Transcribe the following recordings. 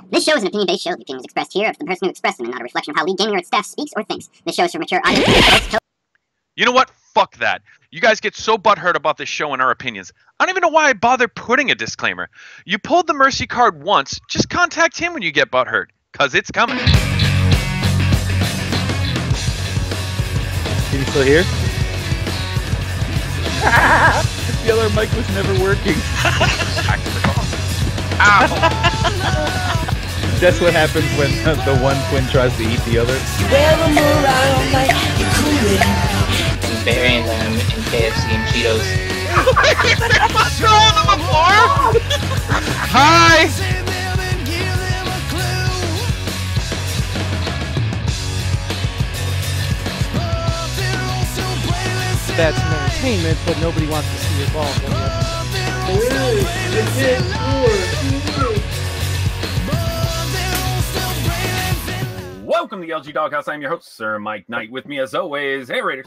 This show is an opinion-based show. The opinions expressed here are of the person who expressed them and not a reflection of how League Gaming or its staff speaks or thinks. This show is for mature audience. You know what? Fuck that. You guys get so butthurt about this show and our opinions. I don't even know why I bother putting a disclaimer. You pulled the mercy card once, just contact him when you get butthurt, cause it's coming. Are you still here? The other mic was never working. Back to the call. Ow! That's what happens when the one twin tries to eat the other. Burying them in KFC and Cheetos. Throwing them on the floor? Hi! That's some entertainment, but nobody wants to see your balls. Welcome to the LG Doghouse. I'm your host, Sir Mike Knight. With me, as always, hey Raiders,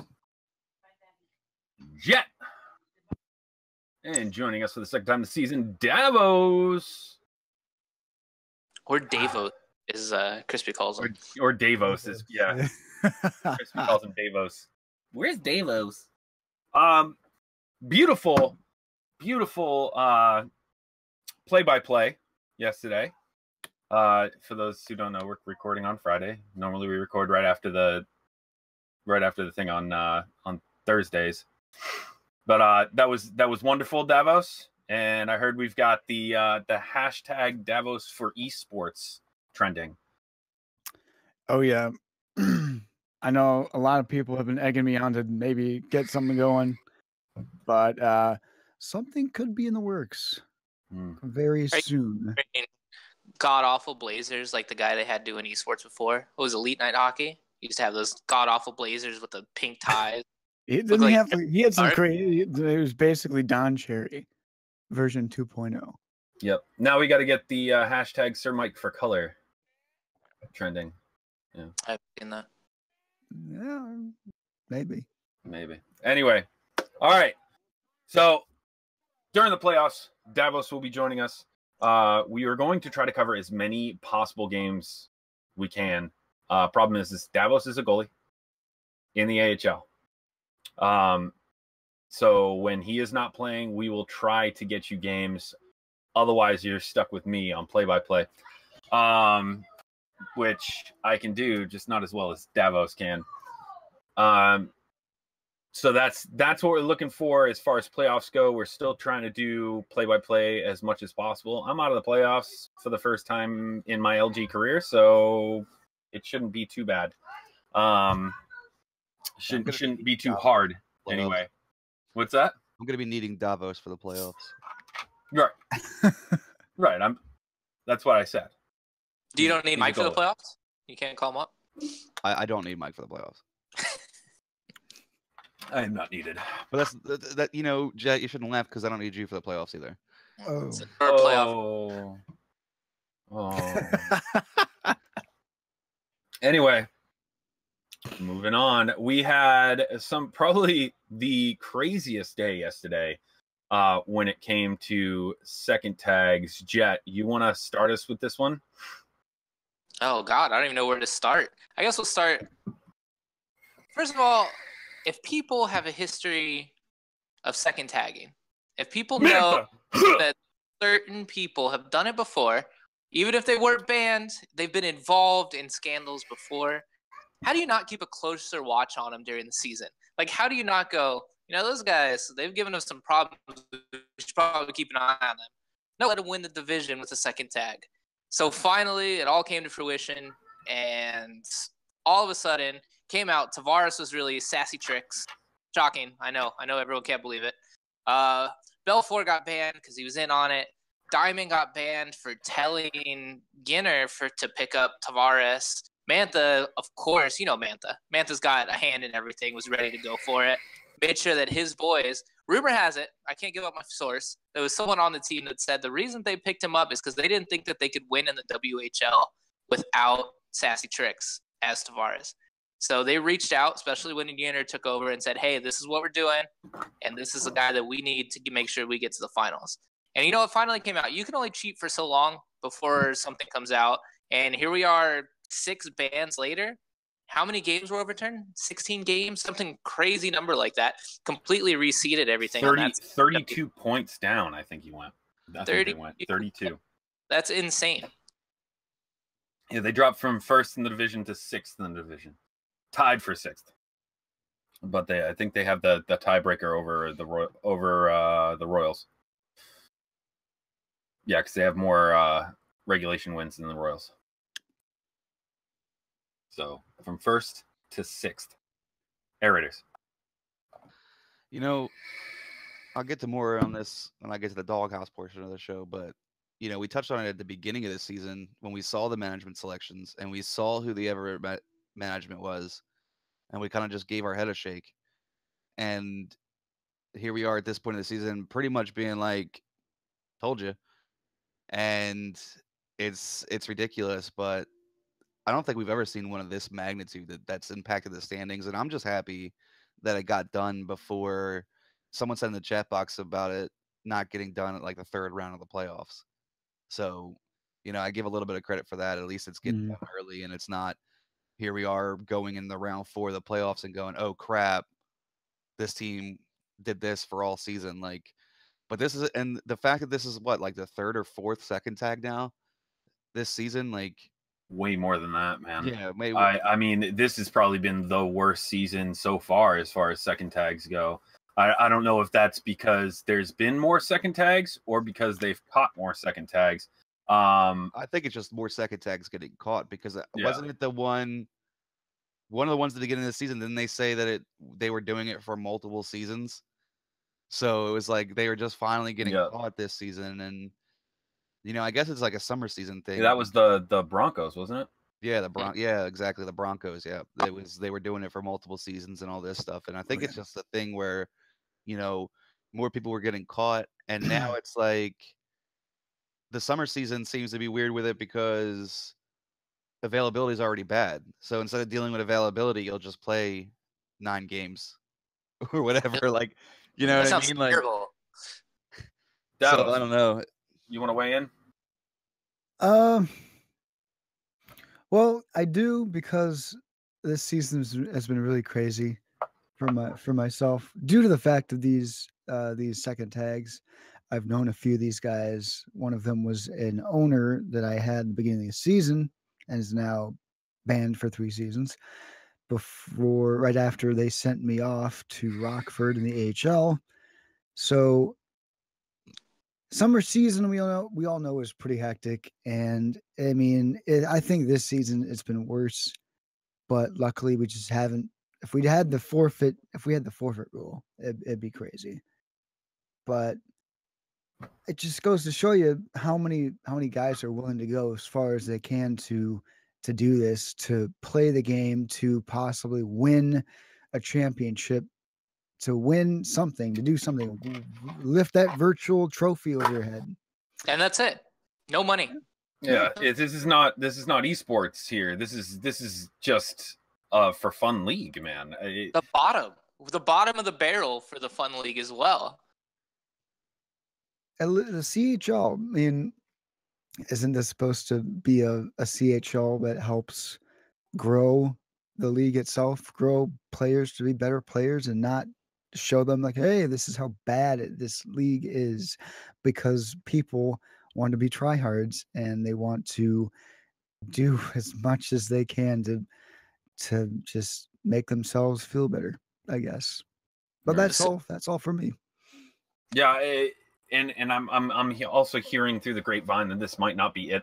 Jet, and joining us for the second time this season, Davos. Or Davos, as Crispy calls him. Or Davos is, yeah. Crispy calls him Davos. Where's Davos? Beautiful play-by-play yesterday. For those who don't know, we're recording on Friday. Normally we record right after the thing on Thursdays. But that was wonderful, Davos. And I heard we've got the hashtag Davos for esports trending. Oh yeah. I know a lot of people have been egging me on to maybe get something going, but something could be in the works very soon. God awful blazers, like the guy they had doing esports before. What was Elite Night Hockey? He used to have those god awful blazers with the pink ties. He had some crazy. It was basically Don Cherry version 2.0. Yep. Now we got to get the hashtag Sir Mike for color trending. Yeah. I've seen that. Yeah, maybe. Anyway, all right. So during the playoffs, Davos will be joining us. We are going to try to cover as many possible games we can. Problem is Davos is a goalie in the AHL. So when he is not playing, we will try to get you games. Otherwise, you're stuck with me on play-by-play. Which I can do, just not as well as Davos can. So that's what we're looking for as far as playoffs go. We're still trying to do play-by-play as much as possible. I'm out of the playoffs for the first time in my LG career, so it shouldn't be too bad. Shouldn't be too hard anyway. What's that? I'm going to be needing Davos for the playoffs. Right. Right. That's what I said. You don't need Mike for the playoffs? You can't call him up? I don't need Mike for the playoffs. I am not needed. But that you know, Jet, you shouldn't laugh because I don't need you for the playoffs either. Anyway, moving on. We had probably the craziest day yesterday when it came to second tags. Jet, you want to start us with this one? Oh, God, I don't even know where to start. I guess we'll start. First of all, if people have a history of second tagging, if people know that certain people have done it before, even if they weren't banned, they've been involved in scandals before, how do you not keep a closer watch on them during the season? Like, how do you not go, you know, those guys, they've given us some problems. We should probably keep an eye on them. No, let them win the division with a second tag. So finally, it all came to fruition, and all of a sudden, came out, Tavares was really sassy tricks. Shocking, I know everyone can't believe it. Belfort got banned because he was in on it. Diamond got banned for telling Ginner to pick up Tavares. Mantha, of course, you know Mantha. Mantha's got a hand in everything, was ready to go for it. Made sure that his boys, rumor has it, I can't give up my source, there was someone on the team that said the reason they picked him up is because they didn't think that they could win in the WHL without sassy tricks as Tavares. So they reached out, especially when Ginner took over and said, hey, this is what we're doing, and this is the guy that we need to make sure we get to the finals. And you know, it finally came out. You can only cheat for so long before something comes out. And here we are 6 bans later. How many games were overturned? 16 games? Something crazy number like that. Completely reseeded everything. 32 points down, I think he went. I think they went 32. That's insane. Yeah, they dropped from first in the division to sixth in the division. Tied for sixth. But I think they have the tiebreaker over the Royals. Yeah, because they have more regulation wins than the Royals. So from first to sixth, there it is. You know, I'll get to more on this when I get to the Doghouse portion of the show, but you know, we touched on it at the beginning of the season when we saw the management selections and we saw who the Everett management was, and we kind of just gave our head a shake. And here we are at this point of the season, pretty much being like, "Told you," and it's ridiculous, but I don't think we've ever seen one of this magnitude that's impacted the standings, and I'm just happy that it got done before someone said in the chat box about it not getting done at like the third round of the playoffs. So, you know, I give a little bit of credit for that. At least it's getting done early, and it's not here we are going in the round 4 of the playoffs and going, oh crap, this team did this for all season. Like, but this is, and the fact that this is what, like the 3rd or 4th second tag now this season, like way more than that, man. Yeah, maybe. I mean, this has probably been the worst season so far as second tags go. I don't know if that's because there's been more second tags or because they've caught more second tags. I think it's just more second tags getting caught because wasn't it one of the ones at the beginning of the season? Didn't they say that they were doing it for multiple seasons? So it was like they were just finally getting caught this season, and you know, I guess it's like a summer season thing. Yeah, that was the Broncos, wasn't it? Yeah, yeah, exactly. The Broncos. Yeah, they were doing it for multiple seasons and all this stuff, and I think it's just a thing where, you know, more people were getting caught, and now it's like the summer season seems to be weird with it because availability is already bad. So instead of dealing with availability, you'll just play 9 games or whatever. Like, you know what I mean? Like, terrible. So I don't know. You want to weigh in? Well, I do, because this season has been really crazy for myself due to the fact of these second tags. I've known a few of these guys. One of them was an owner that I had at the beginning of the season and is now banned for 3 seasons. Right after they sent me off to Rockford in the AHL. So summer season, we all know, is pretty hectic, and I mean, I think this season it's been worse. But luckily, we just haven't. If we had the forfeit rule, it'd be crazy. But it just goes to show you how many guys are willing to go as far as they can to do this, to play the game, to possibly win a championship, to win something, to do something, lift that virtual trophy over your head. And that's it. No money. Yeah, this is not esports here. This is just for fun league, man. The bottom of the barrel for the fun league as well. The CHL, I mean, isn't this supposed to be a CHL that helps grow the league itself, grow players to be better players, and not show them like, hey, this is how bad this league is, because people want to be tryhards and they want to do as much as they can to just make themselves feel better, I guess. But that's all for me. Yeah, and I'm also hearing through the grapevine that this might not be it.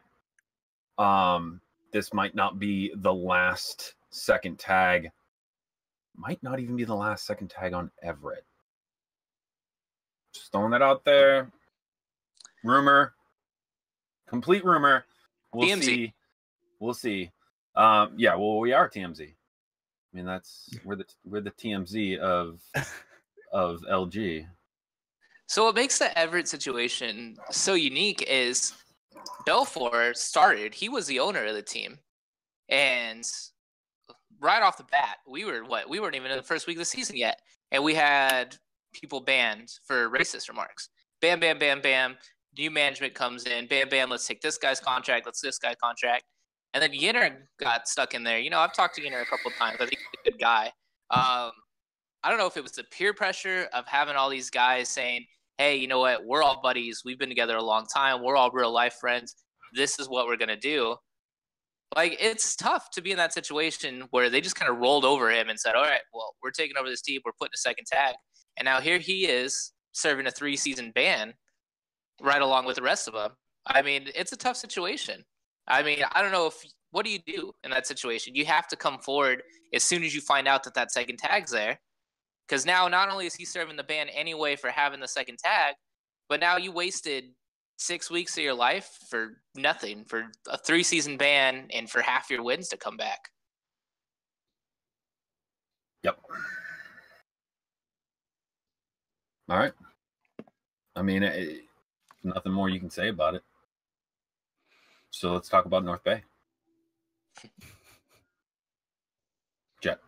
This might not be the last second tag. Might not even be the last second tag on Everett. Just throwing that out there. Rumor. Complete rumor. We'll TMZ. see. We'll see. Yeah, well, we are TMZ. I mean, we're the TMZ of LG. So what makes the Everett situation so unique is Belfour started. He was the owner of the team, and right off the bat, we weren't even in the first week of the season yet, and we had people banned for racist remarks. Bam, bam, bam, bam. new management comes in, bam, let's take this guy's contract, let's this guy's contract. And then Yinner got stuck in there. You know, I've talked to Yinner a couple of times. I think he's a good guy. I don't know if it was the peer pressure of having all these guys saying, hey, you know what? We're all buddies. We've been together a long time. We're all real life friends. This is what we're going to do. Like, it's tough to be in that situation where they just kind of rolled over him and said, all right, well, we're taking over this team. We're putting a second tag. And now here he is serving a 3-season ban right along with the rest of them. I mean, it's a tough situation. I mean, I don't know what do you do in that situation? You have to come forward as soon as you find out that second tag's there. Because now not only is he serving the ban anyway for having the second tag, but now you wasted 6 weeks of your life for nothing, for a 3-season ban and for half your wins to come back. Yep. All right. I mean, nothing more you can say about it. So let's talk about North Bay. Jet.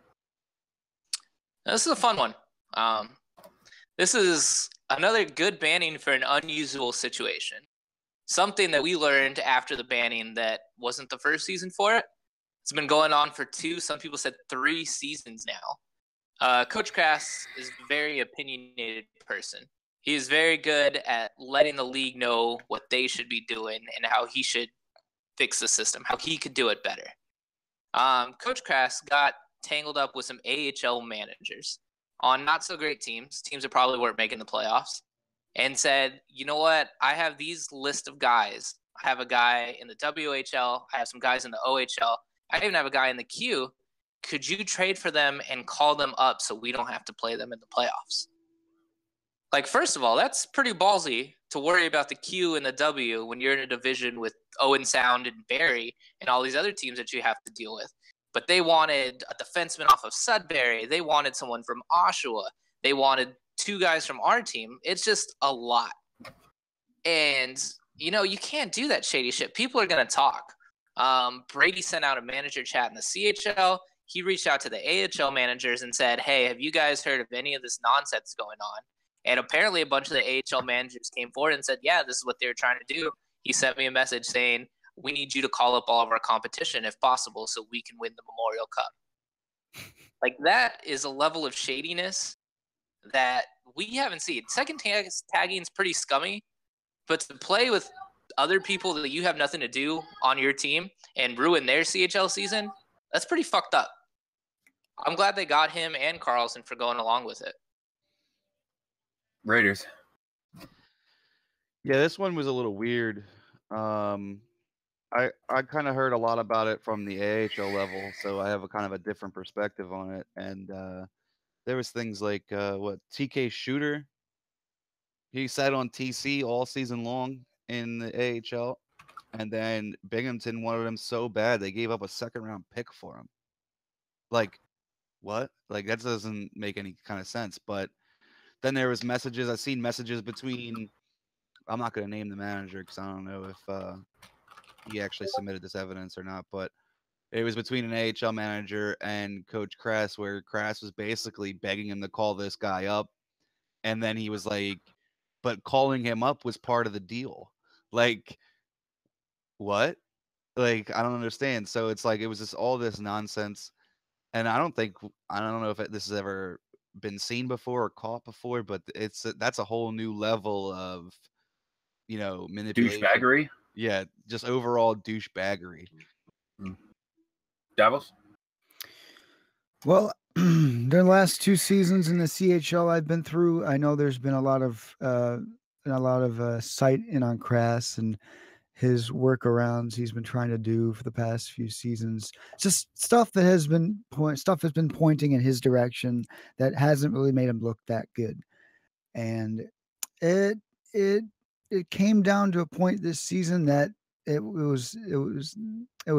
Now, this is a fun one. This is another good banning for an unusual situation. Something that we learned after the banning that wasn't the first season for it. It's been going on for 2, some people said 3 seasons now. Coach Crass is a very opinionated person. He is very good at letting the league know what they should be doing and how he should fix the system, how he could do it better. Coach Crass got tangled up with some AHL managers on not so great teams that probably weren't making the playoffs, and said, you know what, I have these list of guys. I have a guy in the WHL. I have some guys in the OHL. I even have a guy in the Q. Could you trade for them and call them up so we don't have to play them in the playoffs? Like, first of all, that's pretty ballsy to worry about the Q and the W when you're in a division with Owen Sound and Barrie and all these other teams that you have to deal with. But they wanted a defenseman off of Sudbury. They wanted someone from Oshawa. They wanted 2 guys from our team. It's just a lot. And, you know, you can't do that shady shit. People are going to talk. Brady sent out a manager chat in the CHL. He reached out to the AHL managers and said, hey, have you guys heard of any of this nonsense going on? And apparently a bunch of the AHL managers came forward and said, yeah, this is what they were trying to do. He sent me a message saying, we need you to call up all of our competition if possible so we can win the Memorial Cup. Like, that is a level of shadiness that we haven't seen. Second tagging is pretty scummy, but to play with other people that you have nothing to do on your team and ruin their CHL season, that's pretty fucked up. I'm glad they got him and Carlson for going along with it. Raiders. Yeah, this one was a little weird. I kind of heard a lot about it from the AHL level, so I have a kind of a different perspective on it. And there was things like TK Shooter. He sat on TC all season long in the AHL, and then Binghamton wanted him so bad they gave up a 2nd-round pick for him. Like, what? Like, that doesn't make any kind of sense. But then there was messages. I've seen messages between. I'm not going to name the manager because I don't know if he actually submitted this evidence or not. But it was between an AHL manager and Coach Crass, where Crass was basically begging him to call this guy up, and then he was like, "But calling him up was part of the deal." Like, what? Like, I don't understand. So it's like it was just all this nonsense, and I don't know if this has ever been seen before or caught before, but that's a whole new level of, you know, manipulation. Douchebaggery? Yeah, just overall douchebaggery. Davos? Well, the last 2 seasons in the CHL I've been through, I know there's been a lot of sight in on Crass and his workarounds he's been trying to do for the past few seasons. Just stuff that has been pointing in his direction that hasn't really made him look that good. And it came down to a point this season that it was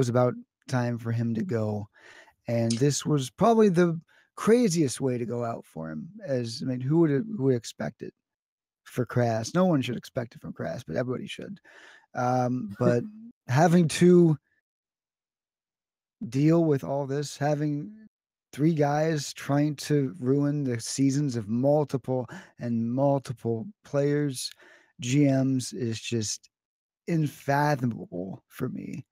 about time for him to go. And this was probably the craziest way to go out for him. Who would expect it for Crass? No one should expect it from Crass, but everybody should. But having to deal with all this, having 3 guys trying to ruin the seasons of multiple players, GMs is just unfathomable for me.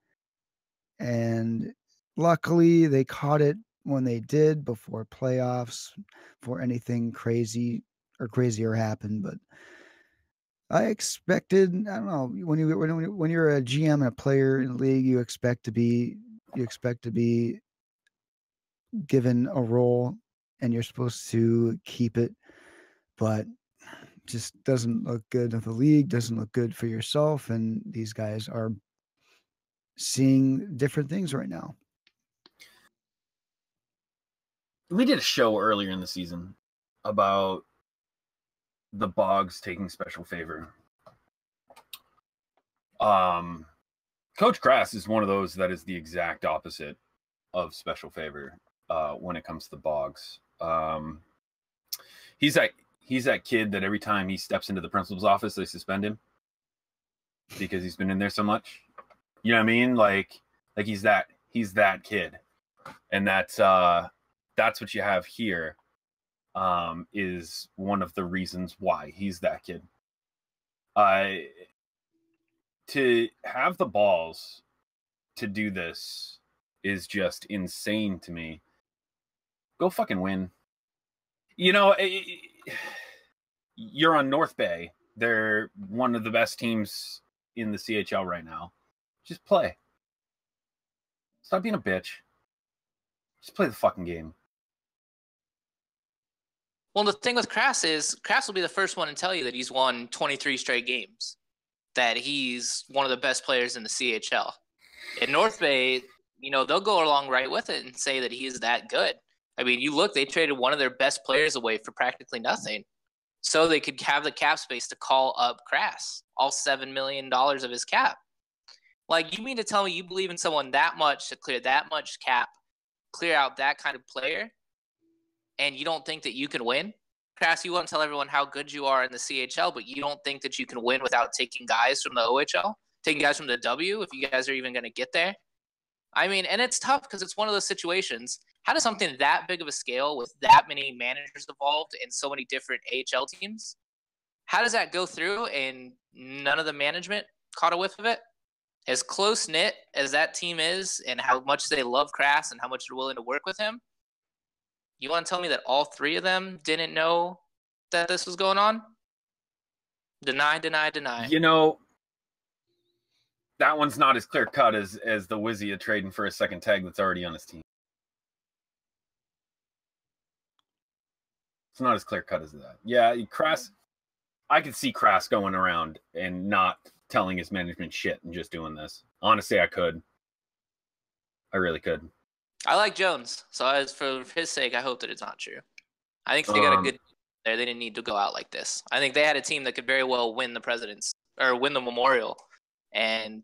And luckily, they caught it when they did before playoffs, before anything crazy or crazier happened. But I expected, I don't know, when you're a GM and a player in the league, you expect to be given a role, and you're supposed to keep it, but just doesn't look good in the league, doesn't look good for yourself, and these guys are seeing different things right now. We did a show earlier in the season about the Bogs taking special favor. Coach Krass is one of those that is the exact opposite of special favor when it comes to the Bogs. He's that kid that every time he steps into the principal's office, they suspend him because he's been in there so much. You know what I mean? Like he's that kid, and that's what you have here. Is one of the reasons why he's that kid. To have the balls to do this is just insane to me. Go fucking win. You know, you're on North Bay. They're one of the best teams in the CHL right now. Just play. Stop being a bitch. Just play the fucking game. Well, the thing with Krass is Krass will be the first one to tell you that he's won 23 straight games, that he's one of the best players in the CHL. In North Bay, you know, they'll go along right with it and say that he is that good. I mean, you look, they traded one of their best players away for practically nothing so they could have the cap space to call up Krass, all $7 million of his cap. Like, you mean to tell me you believe in someone that much to clear that much cap, clear out that kind of player, and you don't think that you can win? Krass, you want to tell everyone how good you are in the CHL, but you don't think that you can win without taking guys from the OHL, taking guys from the W, if you guys are even going to get there? I mean, and it's tough because it's one of those situations. How does something that big of a scale with that many managers involved and so many different AHL teams, how does that go through and none of the management caught a whiff of it? As close-knit as that team is and how much they love Krass and how much they're willing to work with him, you want to tell me that all three of them didn't know that this was going on? Deny, deny, deny. You know, that one's not as clear-cut as the Wizzy of trading for a second tag that's already on his team. It's not as clear-cut as that. Yeah, Krass, I could see Krass going around and not telling his management shit and just doing this. Honestly, I could. I really could. I like Jones, so as for his sake, I hope that it's not true. I think they got a good team there. They didn't need to go out like this. I think they had a team that could very well win the President's or win the Memorial, and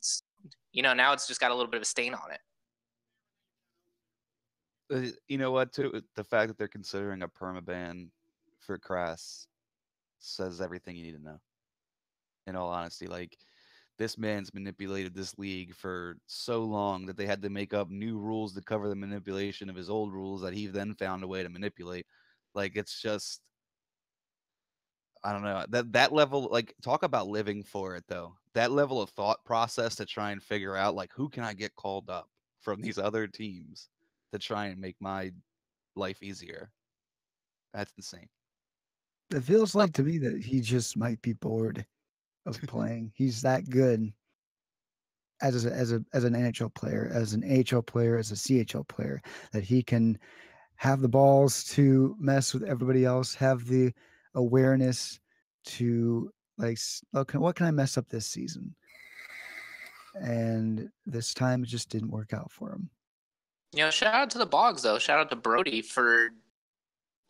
you know, now it's just got a little bit of a stain on it. You know what? Too, the fact that they're considering a permaban for Krass says everything you need to know. In all honesty, like, this man's manipulated this league for so long that they had to make up new rules to cover the manipulation of his old rules that he then found a way to manipulate. Like, it's just, I don't know, that level, like, talk about living for it though. That level of thought process to try and figure out, like, who can I get called up from these other teams to try and make my life easier. That's insane. It feels like to me that he just might be bored of playing. He's that good as an NHL player, as an AHL player, as a CHL player, that he can have the balls to mess with everybody else, have the awareness to, like, okay, what can I mess up this season? And this time it just didn't work out for him. You know, shout out to the Bogs though. Shout out to Brody for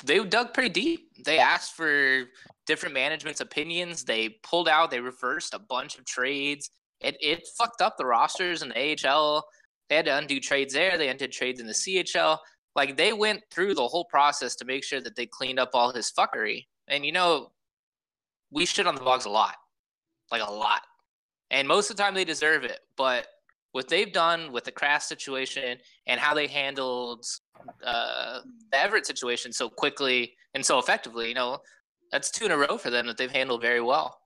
they dug pretty deep. They asked for different management's opinions. They pulled out. They reversed a bunch of trades. It fucked up the rosters in the AHL. They had to undo trades there. They undid trades in the CHL. Like, they went through the whole process to make sure that they cleaned up all his fuckery. And, you know, we shit on the Bogs a lot. Like, a lot. And most of the time they deserve it. But what they've done with the Krass situation and how they handled the Everett situation so quickly and so effectively, you know, that's 2 in a row for them that they've handled very well.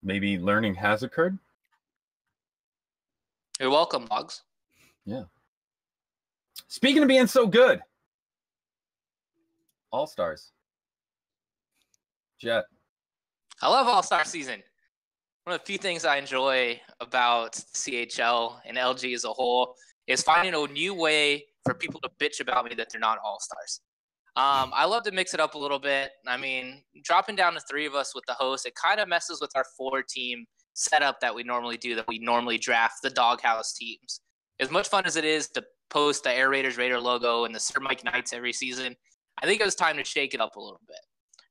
maybe learning has occurred. You're welcome, Boggs. Yeah. Speaking of being so good, All-Stars. Jet. I love All-Star season. One of the few things I enjoy about CHL and LG as a whole is finding a new way for people to bitch about me that they're not All-Stars. I love to mix it up a little bit. I mean, dropping down to 3 of us with the host, it kind of messes with our 4-team setup that we normally do, that we normally draft the Doghouse teams. As much fun as it is to post the Air Raiders Raider logo and the Sir Mike Knights every season, I think it was time to shake it up a little bit.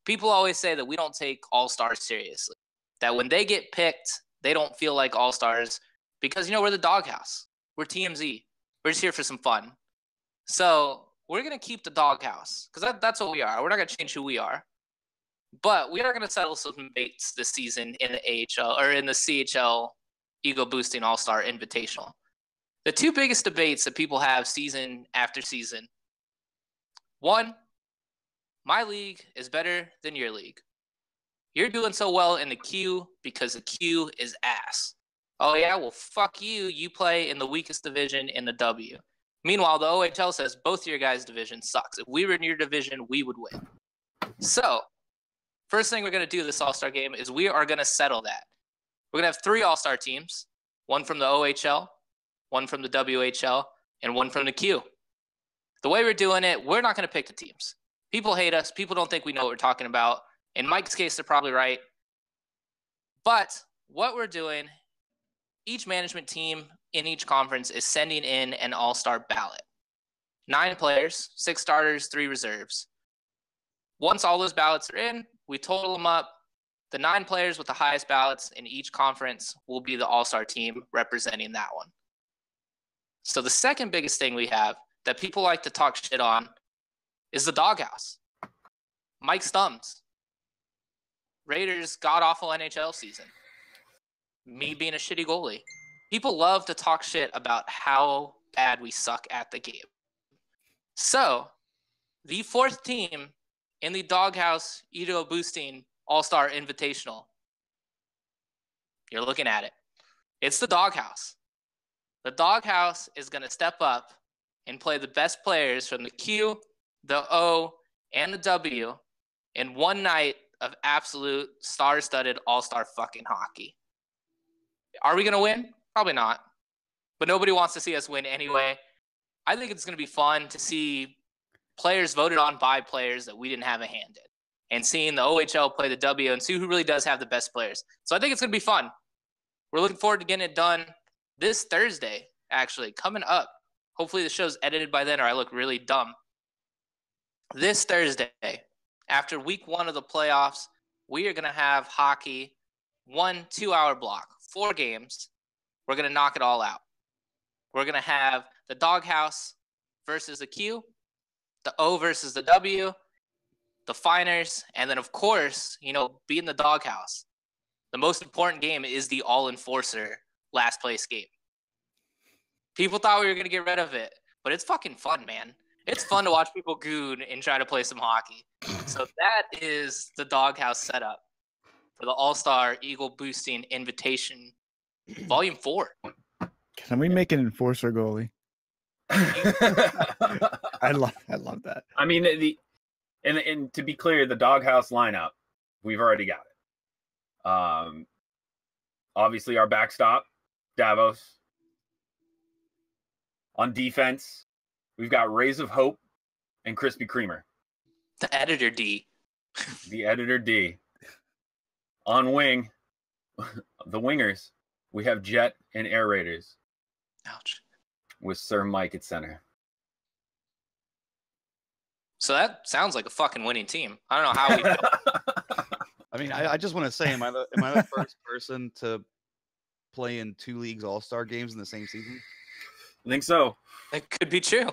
People always say that we don't take All-Stars seriously, that when they get picked, they don't feel like All-Stars because, we're the Doghouse. We're TMZ. We're just here for some fun. So we're going to keep the Doghouse because that's what we are. We're not going to change who we are. But we are going to settle some debates this season in the AHL or in the CHL Ego Boosting All-Star Invitational. The 2 biggest debates that people have season after season. 1, my league is better than your league. You're doing so well in the Q because the Q is ass. Oh, yeah? Well, fuck you. You play in the weakest division in the W. Meanwhile, the OHL says both of your guys' division sucks. If we were in your division, we would win. So, first thing we're going to do this All-Star game is we are going to settle that. We're going to have 3 All-Star teams, 1 from the OHL, 1 from the WHL, and 1 from the Q. The way we're doing it, we're not going to pick the teams. People hate us. People don't think we know what we're talking about. In Mike's case, they're probably right. But what we're doing, each management team in each conference is sending in an all-star ballot. 9 players, 6 starters, 3 reserves. Once all those ballots are in, we total them up. The 9 players with the highest ballots in each conference will be the all-star team representing that one. So the second biggest thing we have that people like to talk shit on is the Doghouse. Mike's thumbs. Raiders god-awful NHL season. Me being a shitty goalie. People love to talk shit about how bad we suck at the game. So, the 4th team in the Doghouse Ego Boosting All-Star Invitational. You're looking at it. It's the Doghouse. The Doghouse is going to step up and play the best players from the Q, the O, and the W in one night of absolute star-studded all-star fucking hockey. Are we going to win? Probably not. But nobody wants to see us win anyway. I think it's going to be fun to see players voted on by players that we didn't have a hand in. And seeing the OHL play the W and see who really does have the best players. So I think it's going to be fun. We're looking forward to getting it done this Thursday, actually, coming up. Hopefully the show's edited by then or I look really dumb. This Thursday, after week 1 of the playoffs, we are going to have hockey, 1 2-hour block, 4 games. We're going to knock it all out. We're going to have the Doghouse versus the Q, the O versus the W, the Finers, and then, of course, being the Doghouse. The most important game is the All-Enforcer last place game. People thought we were going to get rid of it, but it's fucking fun, man. It's fun to watch people goon and try to play some hockey. So that is the Doghouse setup for the All-Star Ego Boosting Invitation Volume 4. Can we make an enforcer goalie? I love that. I mean, and to be clear, the Doghouse lineup, we've already got it. Obviously, our backstop, Davos. On defense, we've got Rays of Hope and Krispy Kremer. The editor D. The editor D. On wing, the wingers, we have Jet and Air Raiders. Ouch. With Sir Mike at center. So that sounds like a fucking winning team. I don't know how we I mean, I just want to say, am I the first person to play in 2 leagues all-star games in the same season? I think so. That could be true.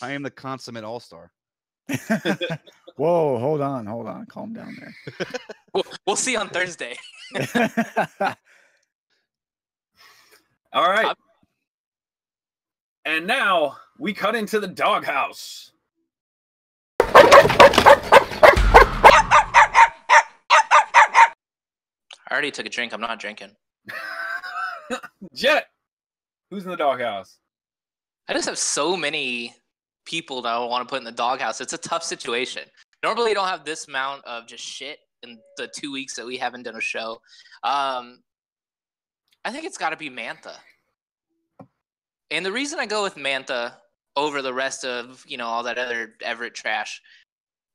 I am the consummate all-star. Whoa, hold on. Calm down there. We'll see on Thursday. All right. And now we cut into the Doghouse. All already took a drink. I'm not drinking. Jet, who's in the doghouse? I just have so many people that I want to put in the doghouse. It's a tough situation. Normally, you don't have this amount of just shit in the 2 weeks that we haven't done a show. I think it's got to be Mantha. And the reason I go with Mantha over the rest of, all that other Everett trash,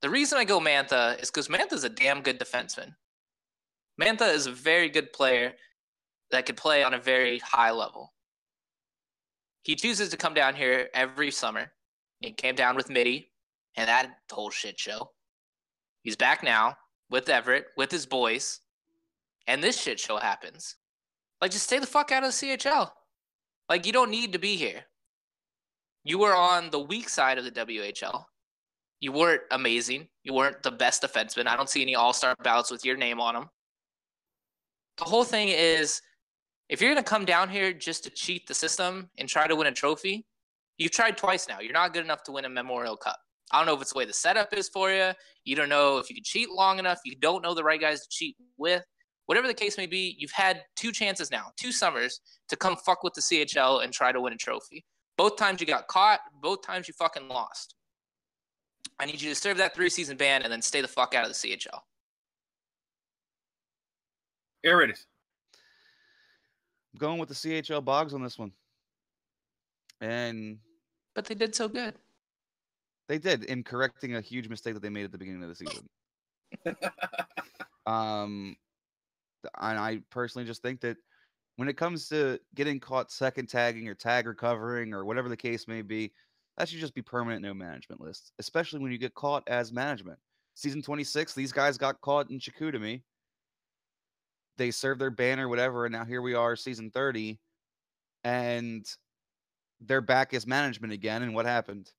the reason I go Mantha is because Mantha's a damn good defenseman. Mantha is a very good player that could play on a very high level. He chooses to come down here every summer. He came down with Mitty and that whole shit show. He's back now with Everett, with his boys, and this shit show happens. Like, just stay the fuck out of the CHL. Like, you don't need to be here. You were on the weak side of the WHL. You weren't amazing. You weren't the best defenseman. I don't see any all-star ballots with your name on them. The whole thing is, if you're going to come down here just to cheat the system and try to win a trophy, you've tried twice now. You're not good enough to win a Memorial Cup. I don't know if it's the way the setup is for you. You don't know if you can cheat long enough. You don't know the right guys to cheat with. Whatever the case may be, you've had 2 chances now, 2 summers, to come fuck with the CHL and try to win a trophy. Both times you got caught. Both times you fucking lost. I need you to serve that 3-season ban and then stay the fuck out of the CHL. Everett. I'm going with the CHL Bogs on this one. But they did so good. They did, in correcting a huge mistake that they made at the beginning of the season. And I personally just think that when it comes to getting caught second tagging or tag recovering or whatever the case may be, that should just be permanent no management list, especially when you get caught as management. Season 26, these guys got caught in Chicoutimi. They served their ban or whatever, and now here we are, season 30, and they're back as management again, and what happened?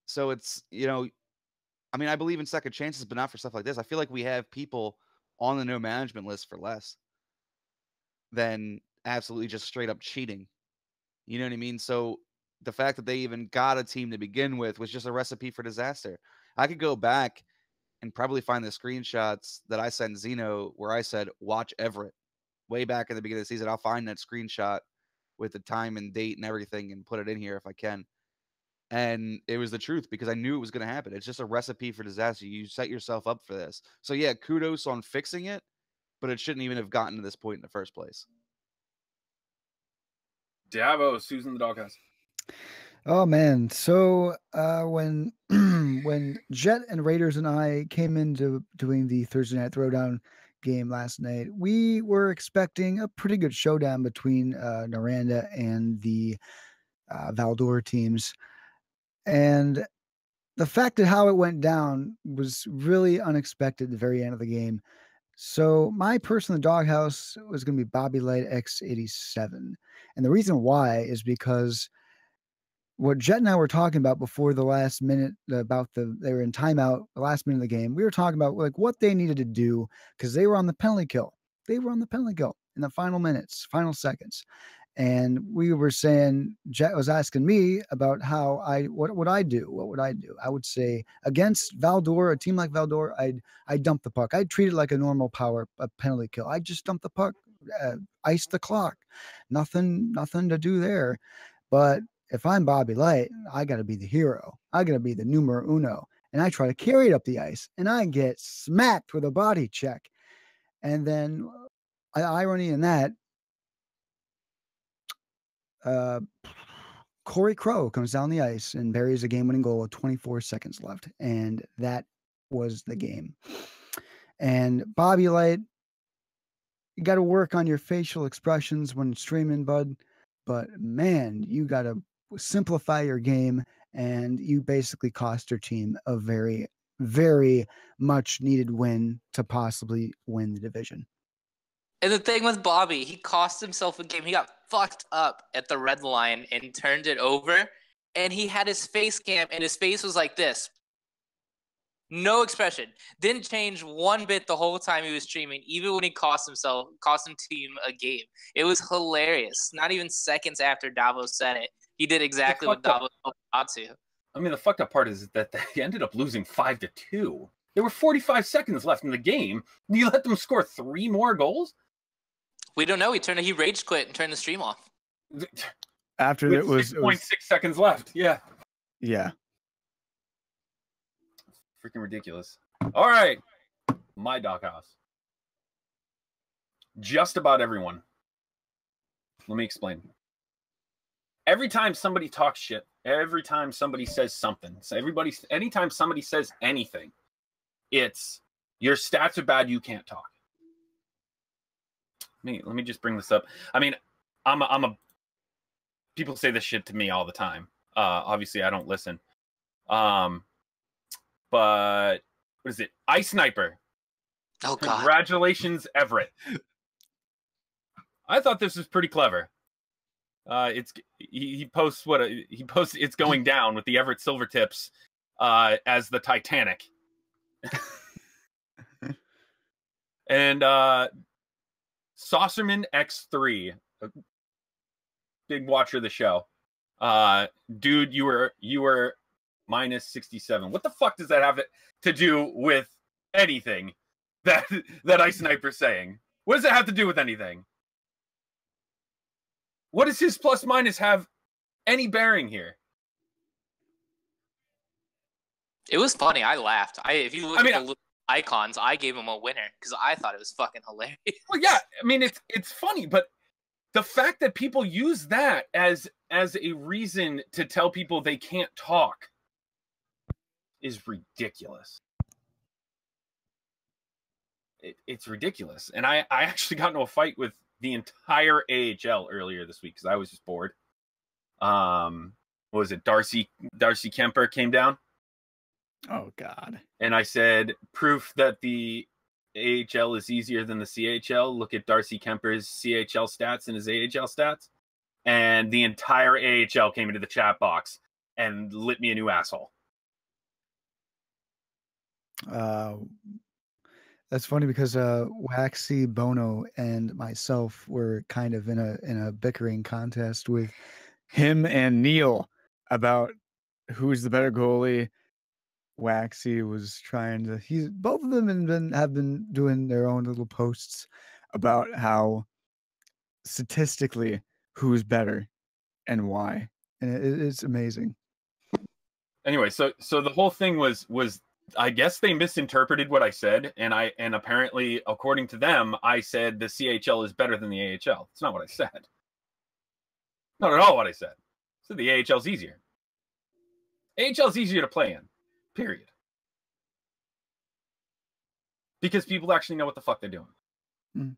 So it's, I believe in second chances, but not for stuff like this. I feel like we have people on the no management list for less than absolutely just straight up cheating. You know what I mean? So the fact that they even got a team to begin with was just a recipe for disaster. I could go back and probably find the screenshots that I sent Zeno where I said, watch Everett way back in the beginning of the season. I'll find that screenshot with the time and date and everything and put it in here if I can. And it was the truth because I knew it was going to happen. It's just a recipe for disaster. You set yourself up for this. So yeah, kudos on fixing it, but it shouldn't even have gotten to this point in the first place. Davos, who's in the doghouse? Oh man! So when when Jet and Raiders and I came into doing the Thursday Night Throwdown game last night, we were expecting a pretty good showdown between Noranda and the Valdor teams, and the fact of how it went down was really unexpected at the very end of the game. So my person in the doghouse was going to be Bobby Light X87, and the reason why is because what Jet and I were talking about before the last minute they were in timeout, the last minute of the game. We were talking about like what they needed to do because they were on the penalty kill. They were on the penalty kill in the final minutes, final seconds. And we were saying, Jet was asking me about what would I do? What would I do? I would say against Valdor, a team like Valdor, I'd dump the puck. I'd treat it like a normal a penalty kill. I'd just dump the puck, ice the clock. Nothing to do there. But if I'm Bobby Light, I got to be the hero. I got to be the numero uno. And I try to carry it up the ice, and I get smacked with a body check. And then, irony in that, Corey Crow comes down the ice and buries a game-winning goal with 24 seconds left. And that was the game. And Bobby Light, you got to work on your facial expressions when streaming, bud. But, man, you got to simplify your game, and you basically cost your team a very, very much needed win to possibly win the division. And the thing with Bobby, he cost himself a game. He got fucked up at the red line and turned it over, and he had his face cam, and his face was like this. No expression. Didn't change one bit the whole time he was streaming, even when he cost him team a game. It was hilarious. Not even seconds after Davos said it, he did exactly what Davos told him not to. I mean, the fucked up part is that they ended up losing 5-2. There were 45 seconds left in the game. You let them score 3 more goals? We don't know. He rage quit and turned the stream off. After With it was 6.6 seconds left. Yeah. yeah. Freaking ridiculous. All right. My Doghouse. Just about everyone. Let me explain. Every time somebody talks shit, every time somebody says something, so anytime somebody says anything, it's your stats are bad, you can't talk. Let me just bring this up. I mean, people say this shit to me all the time. Obviously I don't listen. But what is it? Ice Sniper. Oh God. Congratulations, Everett. I thought this was pretty clever. He posts it's going down with the Everett Silvertips as the Titanic. And Saucerman X3, a big watcher of the show. Dude, you were minus 67. What the fuck does that have to do with anything that Ice Sniper's saying? What does it have to do with anything? What does his plus minus have any bearing here? It was funny. I laughed. If you look at the little icons, I gave him a winner because I thought it was fucking hilarious. Well, yeah, I mean it's funny, but the fact that people use that as a reason to tell people they can't talk is ridiculous. It's ridiculous. And I actually got into a fight with the entire AHL earlier this week because I was just bored. What was it? Darcy Kemper came down. Oh God. And I said, proof that the AHL is easier than the CHL. Look at Darcy Kemper's CHL stats and his AHL stats. And the entire AHL came into the chat box and lit me a new asshole. That's funny because Waxy, Bono, and myself were kind of in a bickering contest with him and Neil about who's the better goalie. Waxy was trying to. Both of them have been doing their own little posts about how statistically who's better and why, and it's amazing. Anyway, so the whole thing was I guess they misinterpreted what I said, and apparently, according to them, I said the CHL is better than the AHL. It's not what I said. Not at all what I said. I said the AHL is easier. AHL is easier to play in. Period. Because people actually know what the fuck they're doing. Mm.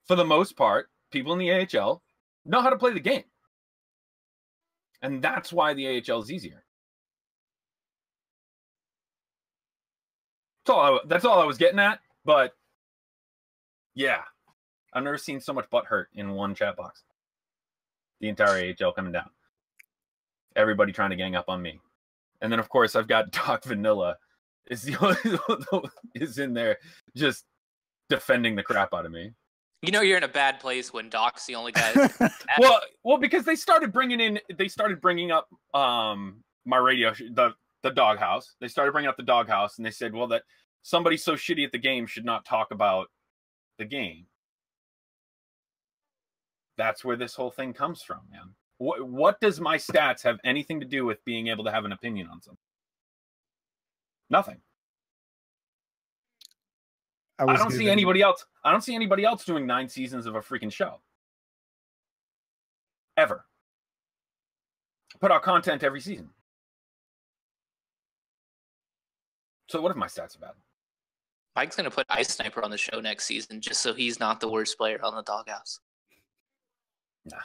For the most part, people in the AHL know how to play the game. And that's why the AHL is easier. That's all I was getting at. But yeah, I've never seen so much butt hurt in one chat box. The entire AHL coming down. Everybody trying to gang up on me. And then, of course, I've got Doc Vanilla is in there just defending the crap out of me. You know you're in a bad place when Doc's the only guy. well, because they started bringing up my radio, the Doghouse. They started bringing up the Doghouse, and they said, well, that somebody so shitty at the game should not talk about the game. That's where this whole thing comes from, man. What does my stats have anything to do with being able to have an opinion on something? Nothing. I don't see anybody else. I don't see anybody else doing 9 seasons of a freaking show. Ever. Put out content every season. So what if my stats are bad? Mike's going to put Ice Sniper on the show next season just so he's not the worst player on the Doghouse. Nah.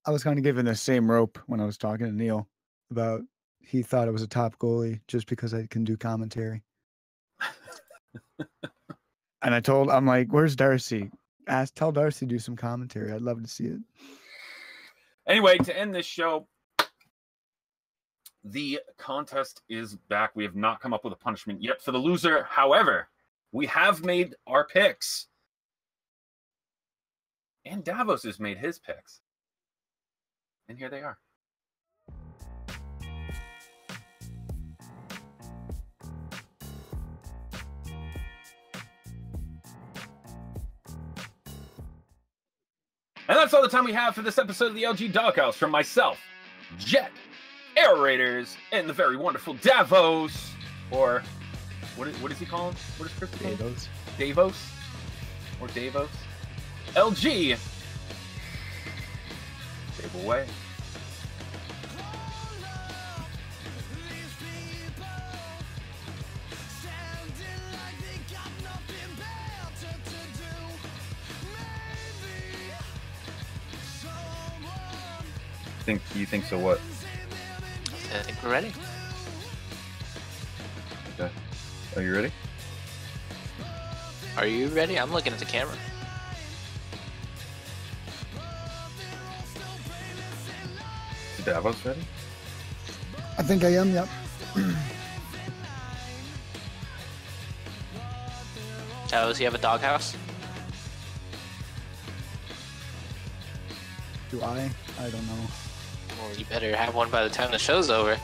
I was kind of given the same rope when I was talking to Neil about he thought it was a top goalie just because I can do commentary. And I'm like, where's Darcy? Tell Darcy to do some commentary. I'd love to see it. Anyway, to end this show, the contest is back. We have not come up with a punishment yet for the loser. However, we have made our picks. And Davos has made his picks. And here they are. that's all the time we have for this episode of the LG Doghouse. From myself, Jet, Air Raiders, and the very wonderful Davos, or what is he called? What is Chris called? Davos. Davos? Or Davos? LG. Save away. You think so what? I think we're ready. Okay. Are you ready? Are you ready? I'm looking at the camera. Is Davos ready? I think I am, yep. Does he have a doghouse? Do I? I don't know. Well, you better have one by the time the show's over.